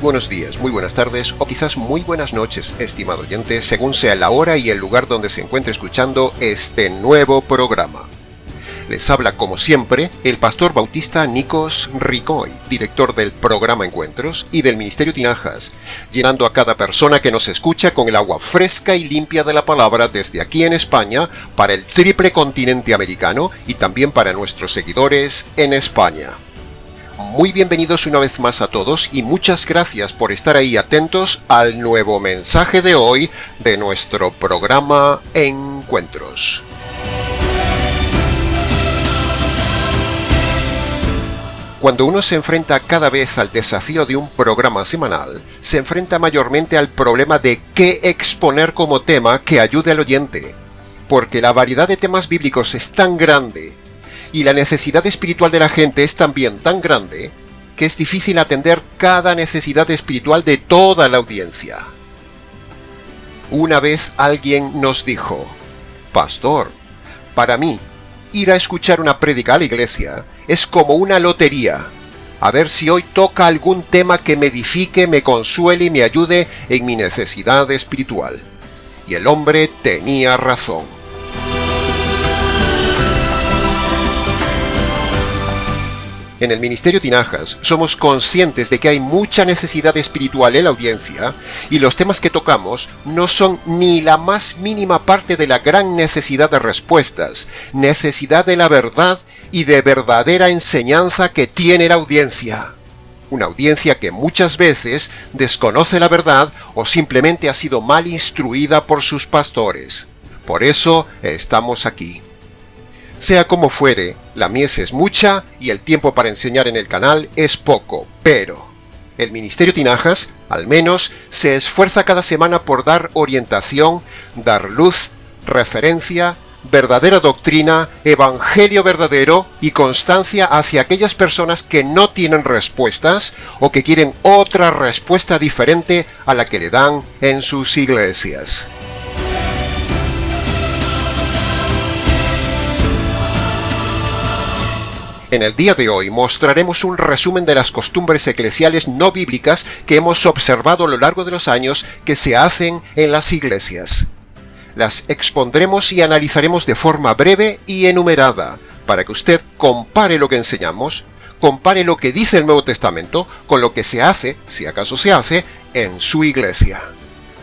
buenos días, muy buenas tardes o quizás muy buenas noches, estimado oyente, según sea la hora y el lugar donde se encuentre escuchando este nuevo programa. Les habla, como siempre, el pastor bautista Nikos Ricoy, director del programa Encuentros y del Ministerio Tinajas, llenando a cada persona que nos escucha con el agua fresca y limpia de la palabra desde aquí en España para el triple continente americano y también para nuestros seguidores en España. Muy bienvenidos una vez más a todos y muchas gracias por estar ahí atentos al nuevo mensaje de hoy de nuestro programa Encuentros. Cuando uno se enfrenta cada vez al desafío de un programa semanal, se enfrenta mayormente al problema de qué exponer como tema que ayude al oyente, porque la variedad de temas bíblicos es tan grande y la necesidad espiritual de la gente es también tan grande que es difícil atender cada necesidad espiritual de toda la audiencia. Una vez alguien nos dijo: Pastor, para mí, ir a escuchar una prédica a la iglesia es como una lotería. A ver si hoy toca algún tema que me edifique, me consuele y me ayude en mi necesidad espiritual. Y el hombre tenía razón. En el Ministerio Tinajas somos conscientes de que hay mucha necesidad espiritual en la audiencia y los temas que tocamos no son ni la más mínima parte de la gran necesidad de respuestas, necesidad de la verdad y de verdadera enseñanza que tiene la audiencia. Una audiencia que muchas veces desconoce la verdad o simplemente ha sido mal instruida por sus pastores. Por eso estamos aquí. Sea como fuere, la mies es mucha y el tiempo para enseñar en el canal es poco, pero el Ministerio Tinajas, al menos, se esfuerza cada semana por dar orientación, dar luz, referencia, verdadera doctrina, evangelio verdadero y constancia hacia aquellas personas que no tienen respuestas o que quieren otra respuesta diferente a la que le dan en sus iglesias. En el día de hoy mostraremos un resumen de las costumbres eclesiales no bíblicas que hemos observado a lo largo de los años que se hacen en las iglesias. Las expondremos y analizaremos de forma breve y enumerada, para que usted compare lo que enseñamos, compare lo que dice el Nuevo Testamento con lo que se hace, si acaso se hace, en su iglesia.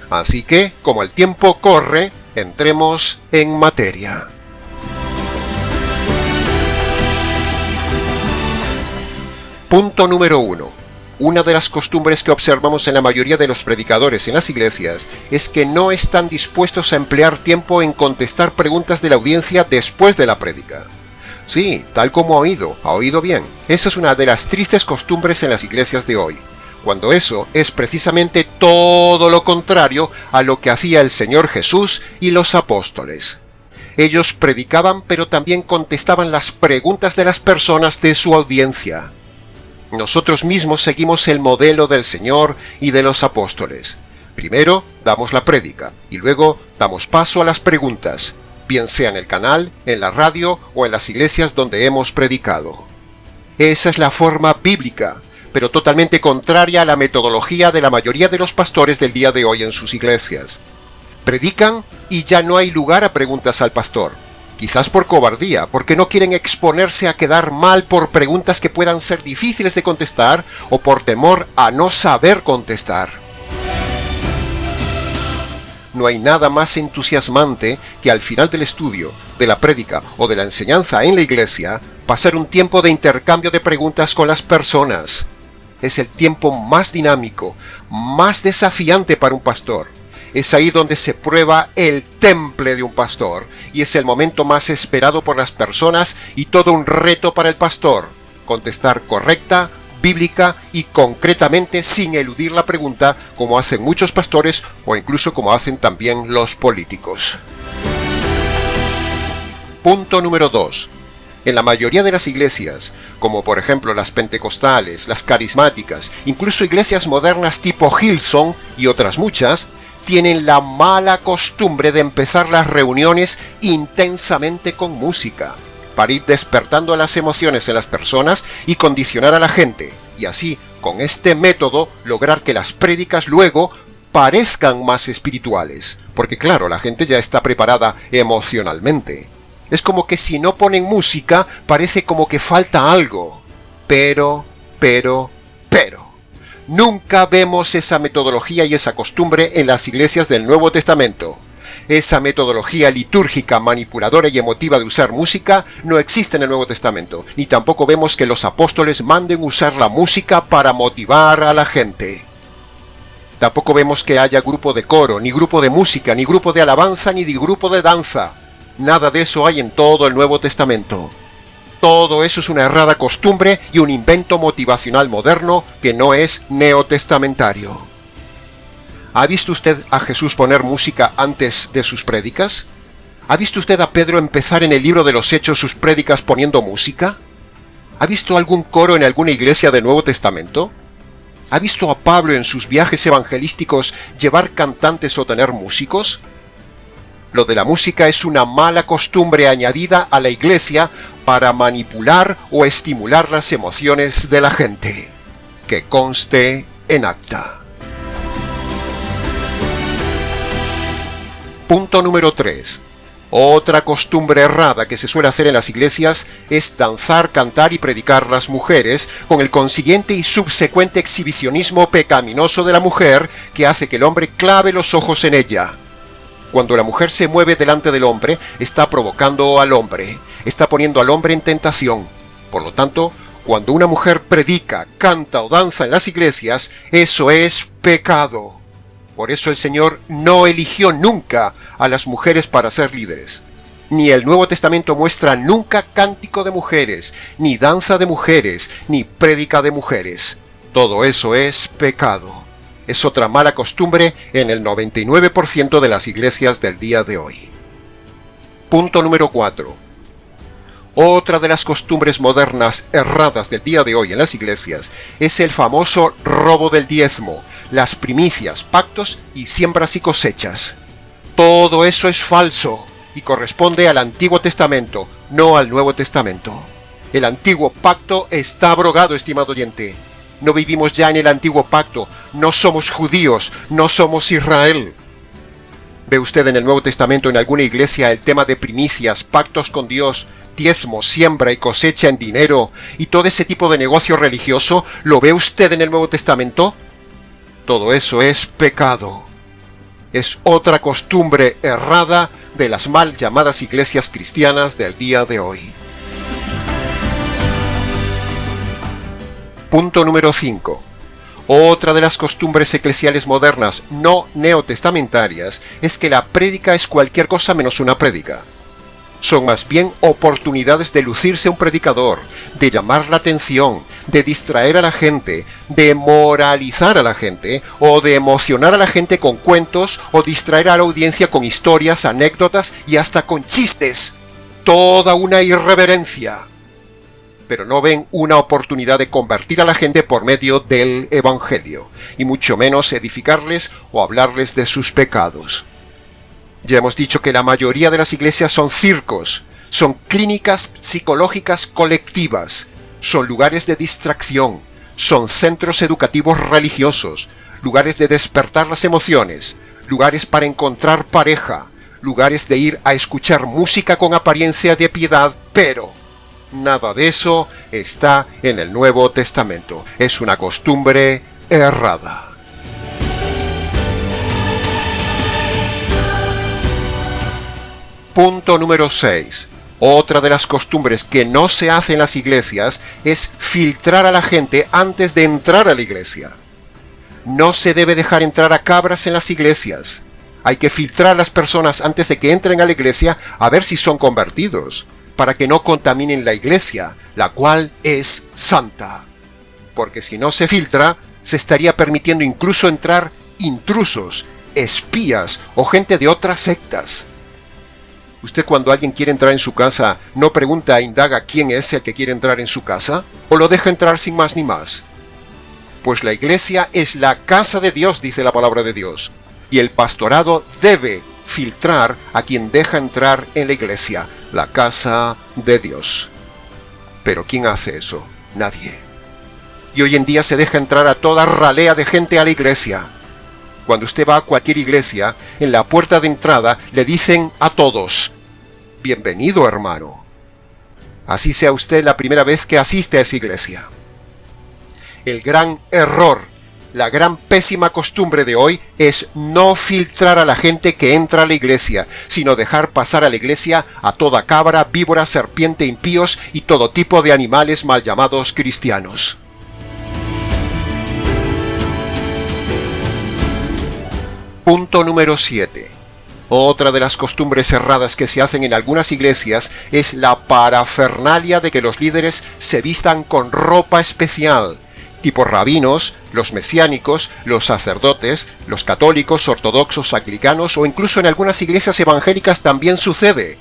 Así que, como el tiempo corre, entremos en materia. Punto número 1. Una de las costumbres que observamos en la mayoría de los predicadores en las iglesias es que no están dispuestos a emplear tiempo en contestar preguntas de la audiencia después de la prédica. Sí, tal como ha oído bien. Esa es una de las tristes costumbres en las iglesias de hoy, cuando eso es precisamente todo lo contrario a lo que hacía el Señor Jesús y los apóstoles. Ellos predicaban, pero también contestaban las preguntas de las personas de su audiencia. Nosotros mismos seguimos el modelo del Señor y de los apóstoles. Primero damos la prédica y luego damos paso a las preguntas, bien sea en el canal, en la radio o en las iglesias donde hemos predicado. Esa es la forma bíblica, pero totalmente contraria a la metodología de la mayoría de los pastores del día de hoy en sus iglesias. Predican y ya no hay lugar a preguntas al pastor. Quizás por cobardía, porque no quieren exponerse a quedar mal por preguntas que puedan ser difíciles de contestar o por temor a no saber contestar. No hay nada más entusiasmante que al final del estudio, de la prédica o de la enseñanza en la iglesia, pasar un tiempo de intercambio de preguntas con las personas. Es el tiempo más dinámico, más desafiante para un pastor. Es ahí donde se prueba el temple de un pastor y es el momento más esperado por las personas y todo un reto para el pastor, contestar correcta, bíblica y concretamente sin eludir la pregunta como hacen muchos pastores o incluso como hacen también los políticos. Punto número 2. En la mayoría de las iglesias, como por ejemplo las pentecostales, las carismáticas, incluso iglesias modernas tipo Hillsong y otras muchas, tienen la mala costumbre de empezar las reuniones intensamente con música, para ir despertando las emociones en las personas y condicionar a la gente, y así, con este método, lograr que las prédicas luego parezcan más espirituales, porque claro, la gente ya está preparada emocionalmente. Es como que si no ponen música, parece como que falta algo. Pero, nunca vemos esa metodología y esa costumbre en las iglesias del Nuevo Testamento. Esa metodología litúrgica, manipuladora y emotiva de usar música no existe en el Nuevo Testamento, ni tampoco vemos que los apóstoles manden usar la música para motivar a la gente. Tampoco vemos que haya grupo de coro, ni grupo de música, ni grupo de alabanza, ni de grupo de danza. Nada de eso hay en todo el Nuevo Testamento. Todo eso es una errada costumbre y un invento motivacional moderno que no es neotestamentario. ¿Ha visto usted a Jesús poner música antes de sus prédicas? ¿Ha visto usted a Pedro empezar en el libro de los Hechos sus prédicas poniendo música? ¿Ha visto algún coro en alguna iglesia del Nuevo Testamento? ¿Ha visto a Pablo en sus viajes evangelísticos llevar cantantes o tener músicos? Lo de la música es una mala costumbre añadida a la iglesia para manipular o estimular las emociones de la gente. Que conste en acta. Punto número 3. Otra costumbre errada que se suele hacer en las iglesias es danzar, cantar y predicar las mujeres, con el consiguiente y subsecuente exhibicionismo pecaminoso de la mujer que hace que el hombre clave los ojos en ella. Cuando la mujer se mueve delante del hombre, está provocando al hombre, está poniendo al hombre en tentación. Por lo tanto, cuando una mujer predica, canta o danza en las iglesias, eso es pecado. Por eso el Señor no eligió nunca a las mujeres para ser líderes. Ni el Nuevo Testamento muestra nunca cántico de mujeres, ni danza de mujeres, ni prédica de mujeres. Todo eso es pecado. Es otra mala costumbre en el 99% de las iglesias del día de hoy. Punto número 4. Otra de las costumbres modernas erradas del día de hoy en las iglesias es el famoso robo del diezmo, las primicias, pactos y siembras y cosechas. Todo eso es falso y corresponde al Antiguo Testamento, no al Nuevo Testamento. El Antiguo Pacto está abrogado, estimado oyente. No vivimos ya en el Antiguo Pacto, no somos judíos, no somos Israel. ¿Ve usted en el Nuevo Testamento en alguna iglesia el tema de primicias, pactos con Dios, diezmo, siembra y cosecha en dinero y todo ese tipo de negocio religioso? ¿Lo ve usted en el Nuevo Testamento? Todo eso es pecado. Es otra costumbre errada de las mal llamadas iglesias cristianas del día de hoy. Punto número 5. Otra de las costumbres eclesiales modernas no neotestamentarias es que la prédica es cualquier cosa menos una prédica. Son más bien oportunidades de lucirse un predicador, de llamar la atención, de distraer a la gente, de moralizar a la gente o de emocionar a la gente con cuentos o distraer a la audiencia con historias, anécdotas y hasta con chistes. Toda una irreverencia. Pero no ven una oportunidad de convertir a la gente por medio del Evangelio, y mucho menos edificarles o hablarles de sus pecados. Ya hemos dicho que la mayoría de las iglesias son circos, son clínicas psicológicas colectivas, son lugares de distracción, son centros educativos religiosos, lugares de despertar las emociones, lugares para encontrar pareja, lugares de ir a escuchar música con apariencia de piedad, pero nada de eso está en el Nuevo Testamento. Es una costumbre errada. Punto número 6. Otra de las costumbres que no se hace en las iglesias es filtrar a la gente antes de entrar a la iglesia. No se debe dejar entrar a cabras en las iglesias. Hay que filtrar a las personas antes de que entren a la iglesia a ver si son convertidos, para que no contaminen la iglesia, la cual es santa. Porque si no se filtra, se estaría permitiendo incluso entrar intrusos, espías o gente de otras sectas. ¿Usted cuando alguien quiere entrar en su casa no pregunta e indaga quién es el que quiere entrar en su casa? ¿O lo deja entrar sin más ni más? Pues la iglesia es la casa de Dios, dice la palabra de Dios. Y el pastorado debe filtrar a quien deja entrar en la iglesia. la casa de Dios. Pero ¿quién hace eso? Nadie. Y hoy en día se deja entrar a toda ralea de gente a la iglesia. Cuando usted va a cualquier iglesia, en la puerta de entrada le dicen a todos: bienvenido, hermano. Así sea usted la primera vez que asiste a esa iglesia. El gran error, la gran pésima costumbre de hoy es no filtrar a la gente que entra a la iglesia, sino dejar pasar a la iglesia a toda cabra, víbora, serpiente, impíos y todo tipo de animales mal llamados cristianos. Punto número 7. Otra de las costumbres erradas que se hacen en algunas iglesias es la parafernalia de que los líderes se vistan con ropa especial, tipo rabinos, los mesiánicos, los sacerdotes, los católicos, ortodoxos, anglicanos o incluso en algunas iglesias evangélicas también sucede,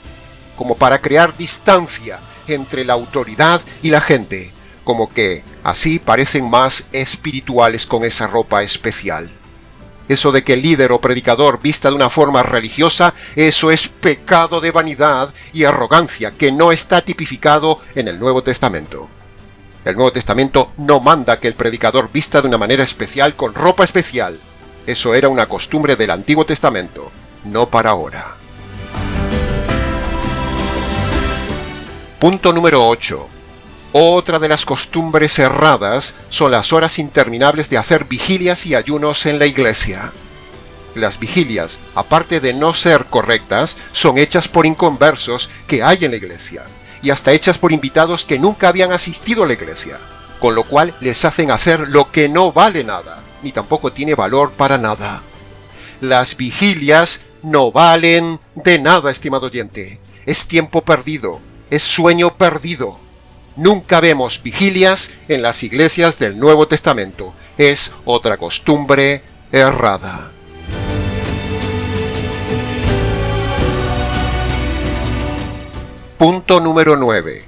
como para crear distancia entre la autoridad y la gente, como que así parecen más espirituales con esa ropa especial. Eso de que el líder o predicador vista de una forma religiosa, eso es pecado de vanidad y arrogancia que no está tipificado en el Nuevo Testamento. El Nuevo Testamento no manda que el predicador vista de una manera especial con ropa especial. Eso era una costumbre del Antiguo Testamento, no para ahora. Punto número 8. Otra de las costumbres erradas son las horas interminables de hacer vigilias y ayunos en la iglesia. Las vigilias, aparte de no ser correctas, son hechas por inconversos que hay en la iglesia, y hasta hechas por invitados que nunca habían asistido a la iglesia, con lo cual les hacen hacer lo que no vale nada, ni tampoco tiene valor para nada. Las vigilias no valen de nada, estimado oyente. Es tiempo perdido, es sueño perdido. Nunca vemos vigilias en las iglesias del Nuevo Testamento. Es otra costumbre errada. Punto número 9.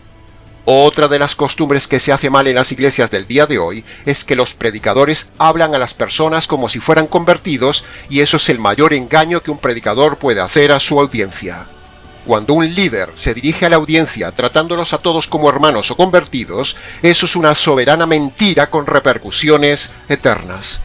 Otra de las costumbres que se hace mal en las iglesias del día de hoy es que los predicadores hablan a las personas como si fueran convertidos, y eso es el mayor engaño que un predicador puede hacer a su audiencia. Cuando un líder se dirige a la audiencia tratándolos a todos como hermanos o convertidos, eso es una soberana mentira con repercusiones eternas.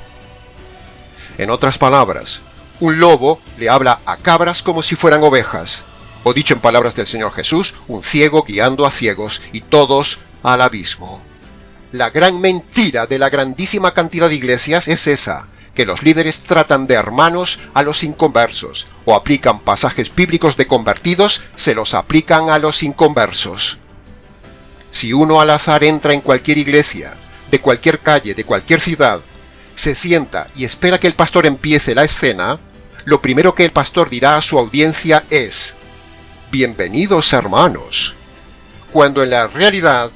En otras palabras, un lobo le habla a cabras como si fueran ovejas, o dicho en palabras del Señor Jesús, un ciego guiando a ciegos y todos al abismo. La gran mentira de la grandísima cantidad de iglesias es esa, que los líderes tratan de hermanos a los inconversos, o aplican pasajes bíblicos de convertidos, se los aplican a los inconversos. Si uno al azar entra en cualquier iglesia, de cualquier calle, de cualquier ciudad, se sienta y espera que el pastor empiece la escena, lo primero que el pastor dirá a su audiencia es: bienvenidos, hermanos. Cuando en la realidad,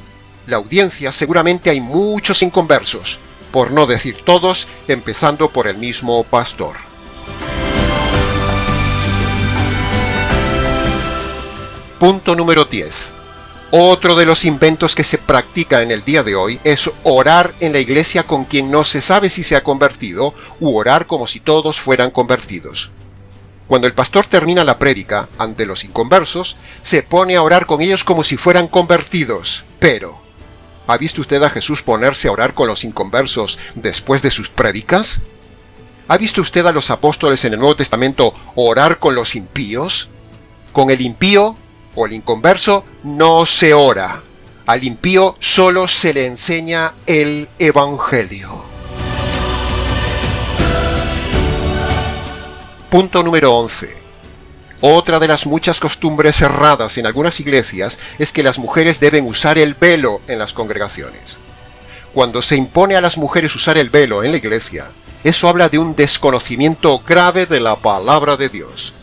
la audiencia seguramente hay muchos inconversos, por no decir todos, empezando por el mismo pastor. Punto número 10. Otro de los inventos que se practica en el día de hoy es orar en la iglesia con quien no se sabe si se ha convertido, u orar como si todos fueran convertidos. Cuando el pastor termina la prédica ante los inconversos, se pone a orar con ellos como si fueran convertidos. Pero, ¿ha visto usted a Jesús ponerse a orar con los inconversos después de sus prédicas? ¿Ha visto usted a los apóstoles en el Nuevo Testamento orar con los impíos? Con el impío o el inconverso no se ora. Al impío solo se le enseña el Evangelio. Punto número 11. Otra de las muchas costumbres erradas en algunas iglesias es que las mujeres deben usar el velo en las congregaciones. Cuando se impone a las mujeres usar el velo en la iglesia, eso habla de un desconocimiento grave de la palabra de Dios.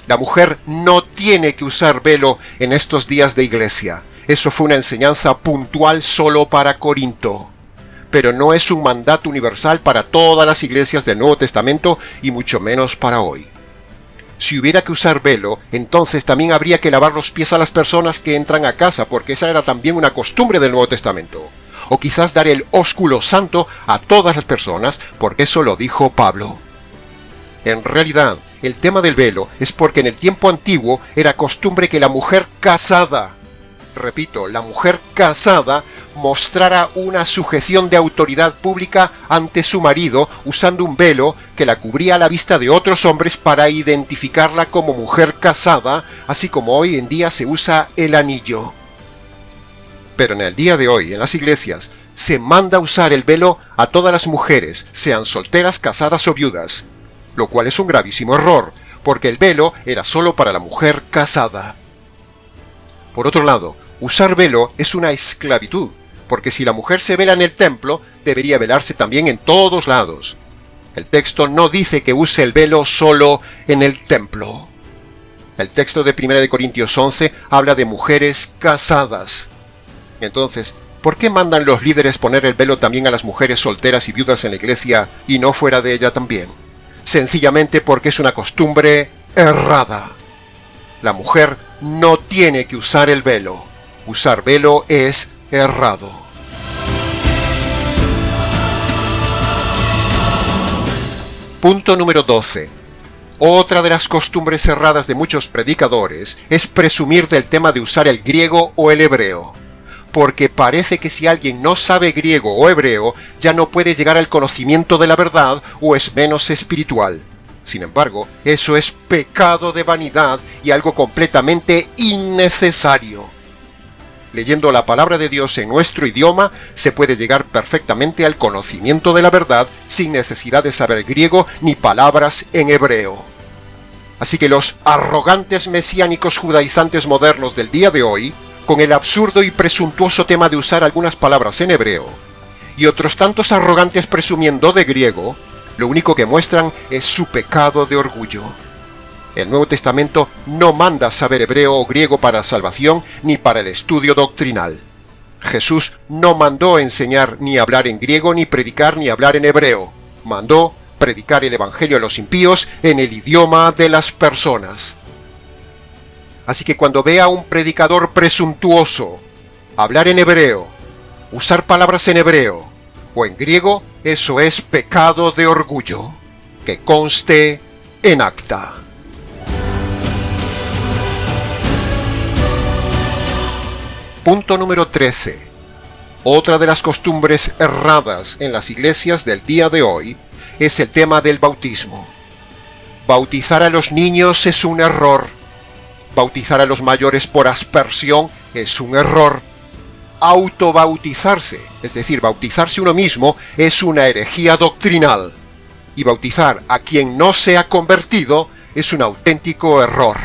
La mujer no tiene que usar velo en estos días de iglesia. Eso fue una enseñanza puntual solo para Corinto. Pero no es un mandato universal para todas las iglesias del Nuevo Testamento y mucho menos para hoy. Si hubiera que usar velo, entonces también habría que lavar los pies a las personas que entran a casa, porque esa era también una costumbre del Nuevo Testamento. O quizás dar el ósculo santo a todas las personas, porque eso lo dijo Pablo. En realidad, el tema del velo es porque en el tiempo antiguo era costumbre que la mujer casada, repito, la mujer casada, mostrara una sujeción de autoridad pública ante su marido usando un velo que la cubría a la vista de otros hombres para identificarla como mujer casada, así como hoy en día se usa el anillo. Pero en el día de hoy, en las iglesias, se manda usar el velo a todas las mujeres, sean solteras, casadas o viudas, lo cual es un gravísimo error, porque el velo era solo para la mujer casada. Por otro lado, usar velo es una esclavitud, porque si la mujer se vela en el templo, debería velarse también en todos lados. El texto no dice que use el velo solo en el templo. El texto de 1 Corintios 11 habla de mujeres casadas. Entonces, ¿por qué mandan los líderes poner el velo también a las mujeres solteras y viudas en la iglesia y no fuera de ella también? Sencillamente porque es una costumbre errada. La mujer no tiene que usar el velo. Usar velo es errado. Punto número 12. Otra de las costumbres erradas de muchos predicadores es presumir del tema de usar el griego o el hebreo, porque parece que si alguien no sabe griego o hebreo, ya no puede llegar al conocimiento de la verdad o es menos espiritual. Sin embargo, eso es pecado de vanidad y algo completamente innecesario. Leyendo la palabra de Dios en nuestro idioma, se puede llegar perfectamente al conocimiento de la verdad sin necesidad de saber griego ni palabras en hebreo. Así que los arrogantes mesiánicos judaizantes modernos del día de hoy, con el absurdo y presuntuoso tema de usar algunas palabras en hebreo, y otros tantos arrogantes presumiendo de griego, lo único que muestran es su pecado de orgullo. El Nuevo Testamento no manda saber hebreo o griego para salvación ni para el estudio doctrinal. Jesús no mandó enseñar ni hablar en griego, ni predicar ni hablar en hebreo. Mandó predicar el evangelio a los impíos en el idioma de las personas. Así que cuando vea a un predicador presuntuoso hablar en hebreo, usar palabras en hebreo o en griego, eso es pecado de orgullo. Que conste en acta. Punto número 13. Otra de las costumbres erradas en las iglesias del día de hoy es el tema del bautismo. Bautizar a los niños es un error. Bautizar a los mayores por aspersión es un error. Autobautizarse, es decir, bautizarse uno mismo, es una herejía doctrinal. Y bautizar a quien no se ha convertido es un auténtico error.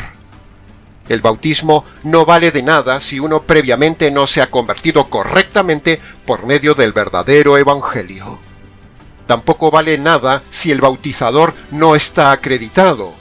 El bautismo no vale de nada si uno previamente no se ha convertido correctamente por medio del verdadero evangelio. Tampoco vale nada si el bautizador no está acreditado,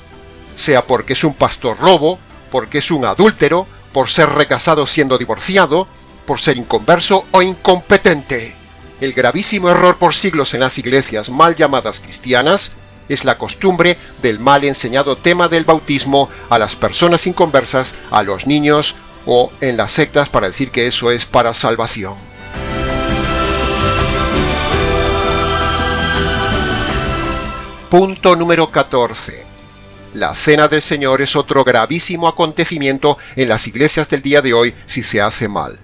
sea porque es un pastor lobo, porque es un adúltero, por ser recasado siendo divorciado, por ser inconverso o incompetente. El gravísimo error por siglos en las iglesias mal llamadas cristianas es la costumbre del mal enseñado tema del bautismo a las personas inconversas, a los niños o en las sectas para decir que eso es para salvación. Punto número 14. La Cena del Señor es otro gravísimo acontecimiento en las iglesias del día de hoy si se hace mal.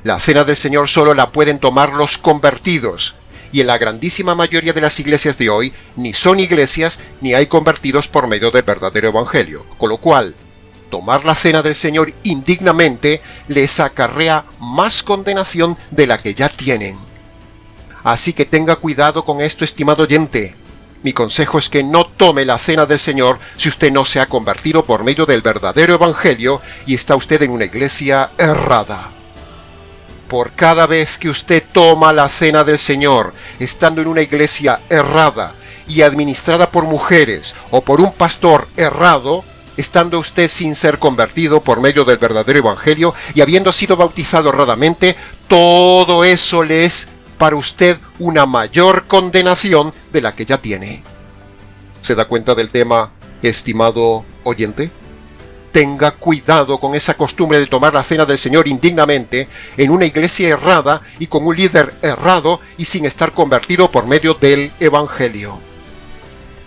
La Cena del Señor solo la pueden tomar los convertidos, y en la grandísima mayoría de las iglesias de hoy ni son iglesias ni hay convertidos por medio del verdadero evangelio, con lo cual tomar la Cena del Señor indignamente les acarrea más condenación de la que ya tienen. Así que tenga cuidado con esto, estimado oyente. Mi consejo es que no tome la Cena del Señor si usted no se ha convertido por medio del verdadero evangelio y está usted en una iglesia errada. Por cada vez que usted toma la Cena del Señor, estando en una iglesia errada y administrada por mujeres o por un pastor errado, estando usted sin ser convertido por medio del verdadero evangelio y habiendo sido bautizado erradamente, todo eso le es para usted una mayor condenación de la que ya tiene. ¿Se da cuenta del tema, estimado oyente? Tenga cuidado con esa costumbre de tomar la Cena del Señor indignamente en una iglesia errada y con un líder errado y sin estar convertido por medio del evangelio.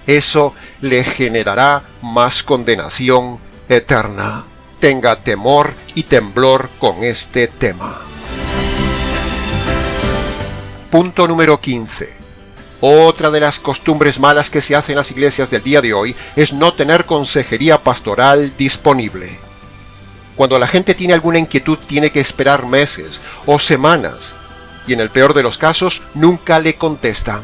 Eso le generará más condenación eterna. tenga temor y temblor con este tema. Punto número 15. Otra de las costumbres malas que se hacen en las iglesias del día de hoy es no tener consejería pastoral disponible. Cuando la gente tiene alguna inquietud tiene que esperar meses o semanas y en el peor de los casos nunca le contestan.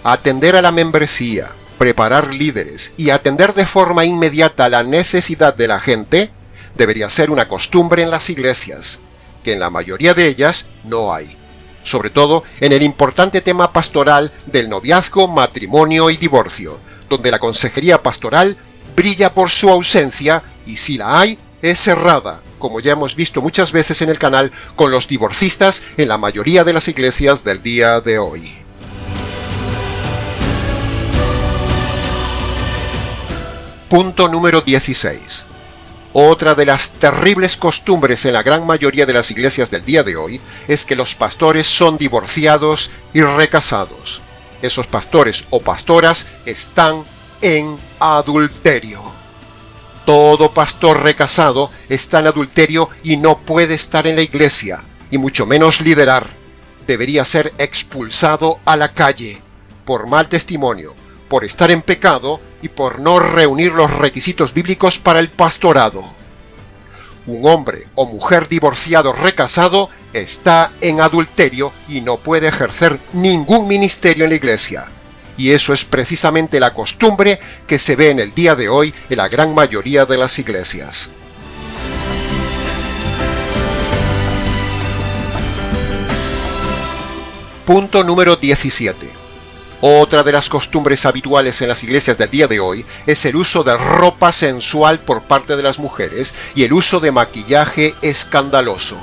Atender a la membresía, preparar líderes y atender de forma inmediata la necesidad de la gente debería ser una costumbre en las iglesias, que en la mayoría de ellas no hay. Sobre todo en el importante tema pastoral del noviazgo, matrimonio y divorcio, donde la consejería pastoral brilla por su ausencia y si la hay, es cerrada, como ya hemos visto muchas veces en el canal con los divorcistas en la mayoría de las iglesias del día de hoy. Punto número 16. Otra de las terribles costumbres en la gran mayoría de las iglesias del día de hoy es que los pastores son divorciados y recasados. Esos pastores o pastoras están en adulterio. Todo pastor recasado está en adulterio y no puede estar en la iglesia, y mucho menos liderar. Debería ser expulsado a la calle, por mal testimonio, por estar en pecado y por no reunir los requisitos bíblicos para el pastorado. Un hombre o mujer divorciado recasado está en adulterio y no puede ejercer ningún ministerio en la iglesia. Y eso es precisamente la costumbre que se ve en el día de hoy en la gran mayoría de las iglesias. Punto número 17. Otra de las costumbres habituales en las iglesias del día de hoy es el uso de ropa sensual por parte de las mujeres y el uso de maquillaje escandaloso.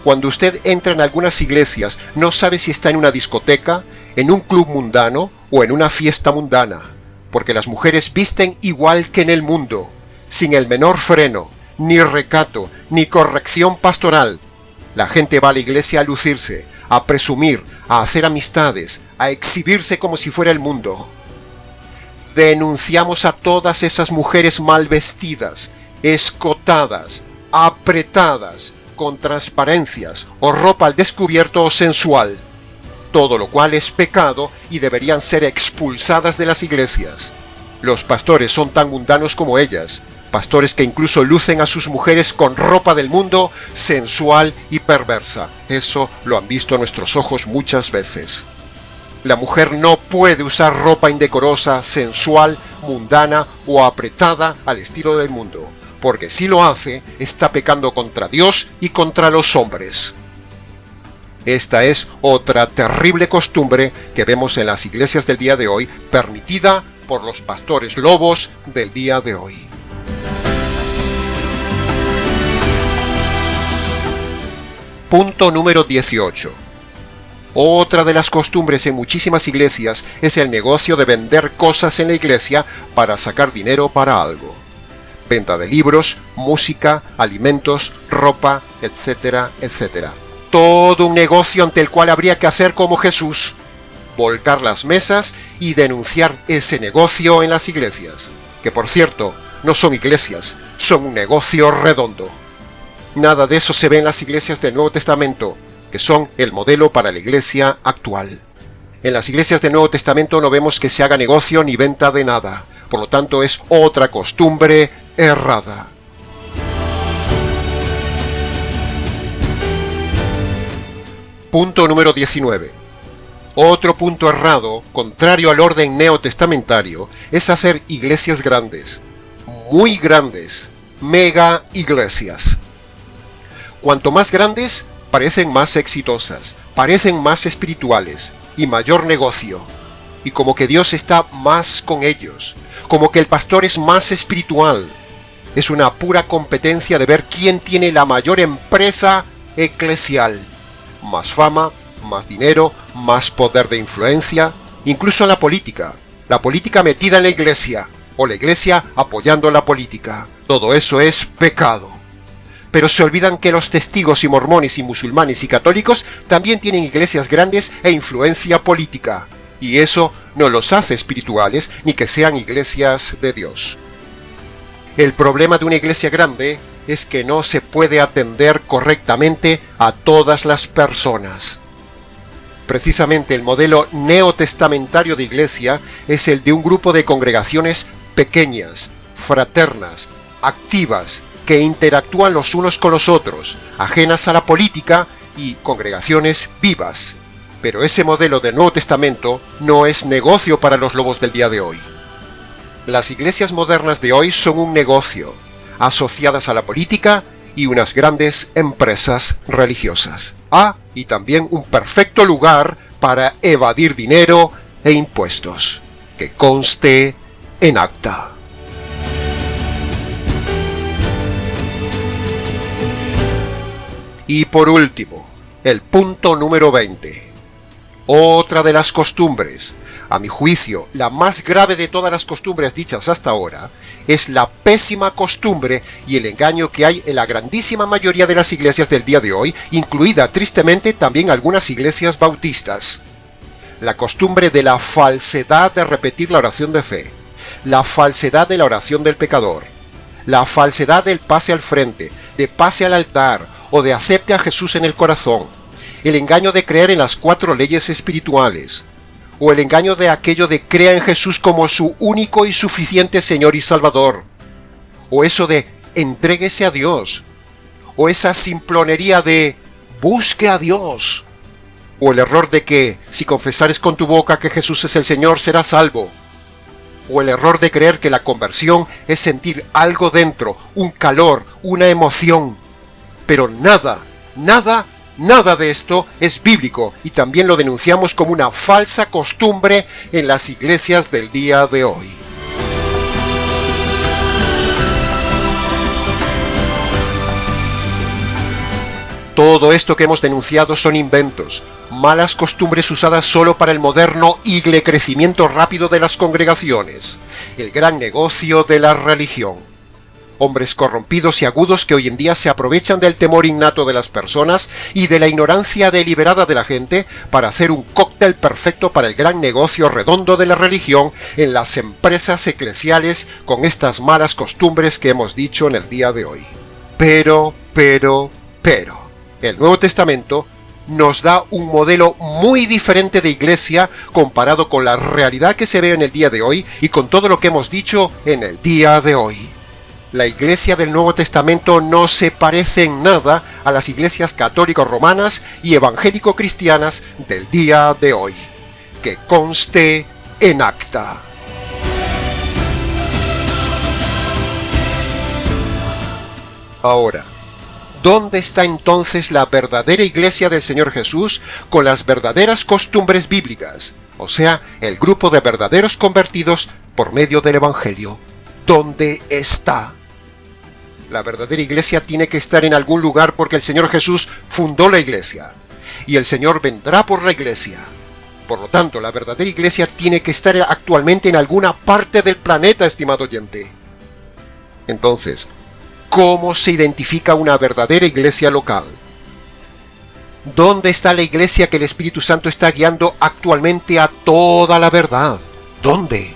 Cuando usted entra en algunas iglesias, no sabe si está en una discoteca, en un club mundano o en una fiesta mundana, porque las mujeres visten igual que en el mundo, sin el menor freno, ni recato, ni corrección pastoral. La gente va a la iglesia a lucirse, a presumir, a hacer amistades, a exhibirse como si fuera el mundo. Denunciamos a todas esas mujeres mal vestidas, escotadas, apretadas, con transparencias o ropa al descubierto o sensual, todo lo cual es pecado y deberían ser expulsadas de las iglesias. Los pastores son tan mundanos como ellas, pastores que incluso lucen a sus mujeres con ropa del mundo, sensual y perversa. Eso lo han visto nuestros ojos muchas veces. La mujer no puede usar ropa indecorosa, sensual, mundana o apretada al estilo del mundo, porque si lo hace, está pecando contra Dios y contra los hombres. Esta es otra terrible costumbre que vemos en las iglesias del día de hoy, permitida por los pastores lobos del día de hoy. Punto número 18. Otra de las costumbres en muchísimas iglesias es el negocio de vender cosas en la iglesia para sacar dinero para algo. Venta de libros, música, alimentos, ropa, etcétera, etcétera. Todo un negocio ante el cual habría que hacer como Jesús, volcar las mesas y denunciar ese negocio en las iglesias, que por cierto, no son iglesias, son un negocio redondo. Nada de eso se ve en las iglesias del Nuevo Testamento, que son el modelo para la iglesia actual. En las iglesias del Nuevo Testamento no vemos que se haga negocio ni venta de nada, por lo tanto es otra costumbre errada. Punto número 19. Otro punto errado, contrario al orden neotestamentario, es hacer iglesias grandes, muy grandes, mega iglesias. Cuanto más grandes, parecen más exitosas, parecen más espirituales y mayor negocio. Y como que Dios está más con ellos, como que el pastor es más espiritual. Es una pura competencia de ver quién tiene la mayor empresa eclesial. Más fama, más dinero, más poder de influencia, incluso en la política metida en la iglesia, o la iglesia apoyando la política. Todo eso es pecado. Pero se olvidan que los testigos y mormones y musulmanes y católicos también tienen iglesias grandes e influencia política, y eso no los hace espirituales ni que sean iglesias de Dios. El problema de una iglesia grande es que no se puede atender correctamente a todas las personas. Precisamente el modelo neotestamentario de iglesia es el de un grupo de congregaciones pequeñas, fraternas, activas, que interactúan los unos con los otros, ajenas a la política y congregaciones vivas. Pero ese modelo del Nuevo Testamento no es negocio para los lobos del día de hoy. Las iglesias modernas de hoy son un negocio, asociadas a la política y unas grandes empresas religiosas. Y también un perfecto lugar para evadir dinero e impuestos. Que conste en acta. Y por último, el punto número 20. Otra de las costumbres, a mi juicio, la más grave de todas las costumbres dichas hasta ahora, es la pésima costumbre y el engaño que hay en la grandísima mayoría de las iglesias del día de hoy, incluida tristemente también algunas iglesias bautistas. La costumbre de la falsedad de repetir la oración de fe, la falsedad de la oración del pecador, la falsedad del pase al frente, de pase al altar o de acepte a Jesús en el corazón, el engaño de creer en las 4 leyes espirituales, o el engaño de aquello de crea en Jesús como su único y suficiente Señor y Salvador, o eso de entréguese a Dios, o esa simplonería de busque a Dios, o el error de que si confesares con tu boca que Jesús es el Señor serás salvo, o el error de creer que la conversión es sentir algo dentro, un calor, una emoción, pero nada de esto es bíblico y también lo denunciamos como una falsa costumbre en las iglesias del día de hoy. Todo esto que hemos denunciado son inventos, malas costumbres usadas solo para el moderno crecimiento rápido de las congregaciones, el gran negocio de la religión. Hombres corrompidos y agudos que hoy en día se aprovechan del temor innato de las personas y de la ignorancia deliberada de la gente para hacer un cóctel perfecto para el gran negocio redondo de la religión en las empresas eclesiales con estas malas costumbres que hemos dicho en el día de hoy. Pero, el Nuevo Testamento nos da un modelo muy diferente de iglesia comparado con la realidad que se ve en el día de hoy y con todo lo que hemos dicho en el día de hoy. La iglesia del Nuevo Testamento no se parece en nada a las iglesias católico-romanas y evangélico-cristianas del día de hoy. Que conste en acta. Ahora, ¿dónde está entonces la verdadera iglesia del Señor Jesús con las verdaderas costumbres bíblicas? O sea, el grupo de verdaderos convertidos por medio del Evangelio. ¿Dónde está? La verdadera iglesia tiene que estar en algún lugar porque el Señor Jesús fundó la iglesia. Y el Señor vendrá por la iglesia. Por lo tanto, la verdadera iglesia tiene que estar actualmente en alguna parte del planeta, estimado oyente. Entonces, ¿cómo se identifica una verdadera iglesia local? ¿Dónde está la iglesia que el Espíritu Santo está guiando actualmente a toda la verdad? ¿Dónde?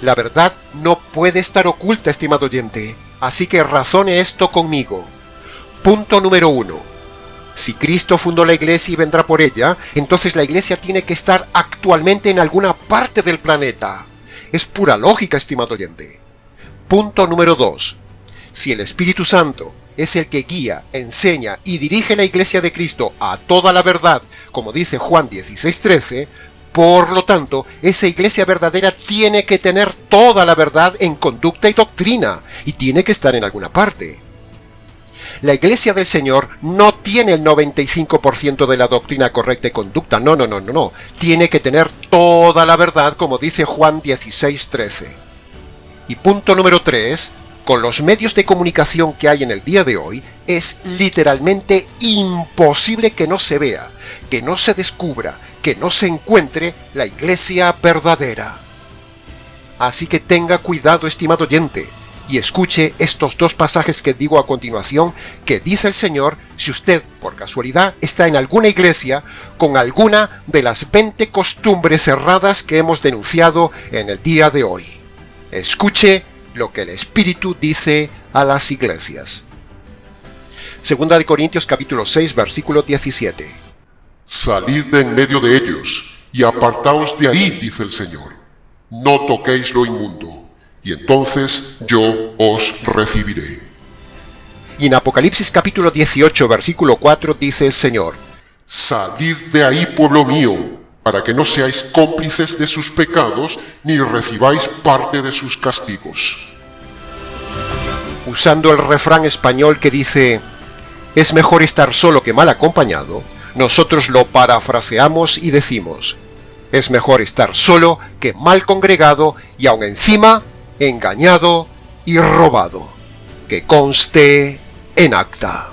La verdad no puede estar oculta, estimado oyente. Así que razone esto conmigo. Punto número 1. Si Cristo fundó la iglesia y vendrá por ella, entonces la iglesia tiene que estar actualmente en alguna parte del planeta. Es pura lógica, estimado oyente. Punto número 2. Si el Espíritu Santo es el que guía, enseña y dirige la iglesia de Cristo a toda la verdad, como dice Juan 16:13, por lo tanto, esa iglesia verdadera tiene que tener toda la verdad en conducta y doctrina, y tiene que estar en alguna parte. La iglesia del Señor no tiene el 95% de la doctrina correcta y conducta, no. Tiene que tener toda la verdad, como dice Juan 16:13. Y punto número 3, con los medios de comunicación que hay en el día de hoy, es literalmente imposible que no se vea, que no se descubra, que no se encuentre la iglesia verdadera. Así que tenga cuidado, estimado oyente, y escuche estos 2 pasajes que digo a continuación, que dice el Señor si usted, por casualidad, está en alguna iglesia con alguna de las 20 costumbres erradas que hemos denunciado en el día de hoy. Escuche lo que el Espíritu dice a las iglesias. Segunda de Corintios capítulo 6, versículo 17. Salid de en medio de ellos, y apartaos de ahí, dice el Señor. No toquéis lo inmundo, y entonces yo os recibiré. Y en Apocalipsis capítulo 18, versículo 4 dice el Señor: Salid de ahí, pueblo mío, para que no seáis cómplices de sus pecados, ni recibáis parte de sus castigos. Usando el refrán español que dice: es mejor estar solo que mal acompañado, nosotros lo parafraseamos y decimos: es mejor estar solo que mal congregado y aun encima engañado y robado. Que conste en acta.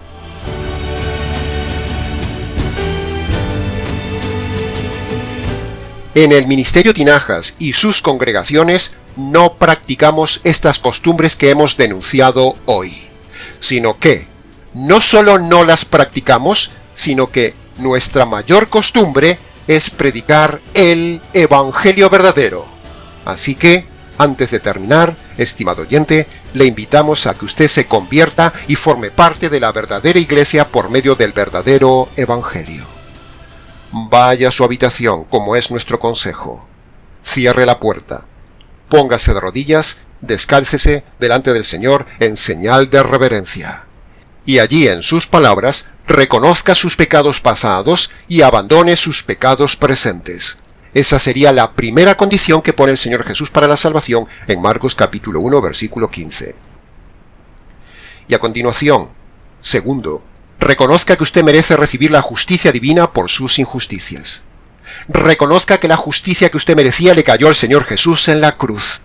En el Ministerio Tinajas y sus congregaciones no practicamos estas costumbres que hemos denunciado hoy, sino que no solo no las practicamos, sino que nuestra mayor costumbre es predicar el Evangelio verdadero. Así que, antes de terminar, estimado oyente, le invitamos a que usted se convierta y forme parte de la verdadera iglesia por medio del verdadero Evangelio. Vaya a su habitación, como es nuestro consejo. Cierre la puerta. Póngase de rodillas, descálcese delante del Señor en señal de reverencia. Y allí en sus palabras, reconozca sus pecados pasados y abandone sus pecados presentes. Esa sería la primera condición que pone el Señor Jesús para la salvación en Marcos capítulo 1, versículo 15. Y a continuación, segundo, reconozca que usted merece recibir la justicia divina por sus injusticias. Reconozca que la justicia que usted merecía le cayó al Señor Jesús en la cruz.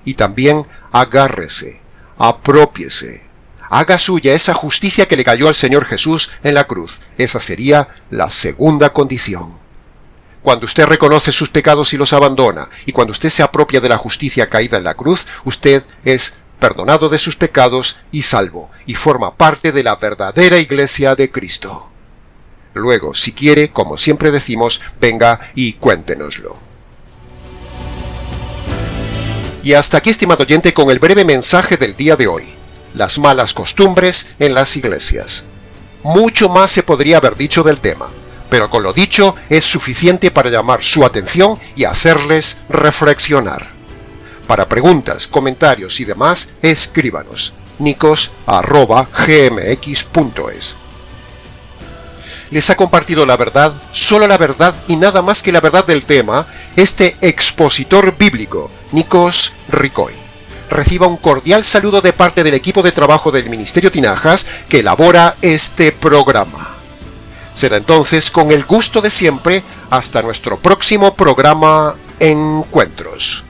Y también agárrese, apropiese, haga suya esa justicia que le cayó al Señor Jesús en la cruz. Esa sería la segunda condición. Cuando usted reconoce sus pecados y los abandona, y cuando usted se apropia de la justicia caída en la cruz, usted es perdonado de sus pecados y salvo, y forma parte de la verdadera iglesia de Cristo. Luego, si quiere, como siempre decimos, venga y cuéntenoslo. Y hasta aquí, estimado oyente, con el breve mensaje del día de hoy: las malas costumbres en las iglesias. Mucho más se podría haber dicho del tema, pero con lo dicho es suficiente para llamar su atención y hacerles reflexionar. Para preguntas, comentarios y demás, escríbanos nicos@gmx.es. Les ha compartido la verdad, solo la verdad y nada más que la verdad del tema, este expositor bíblico, Nikos Ricoy. Reciba un cordial saludo de parte del equipo de trabajo del Ministerio Tinajas que elabora este programa. Será entonces con el gusto de siempre hasta nuestro próximo programa Encuentros.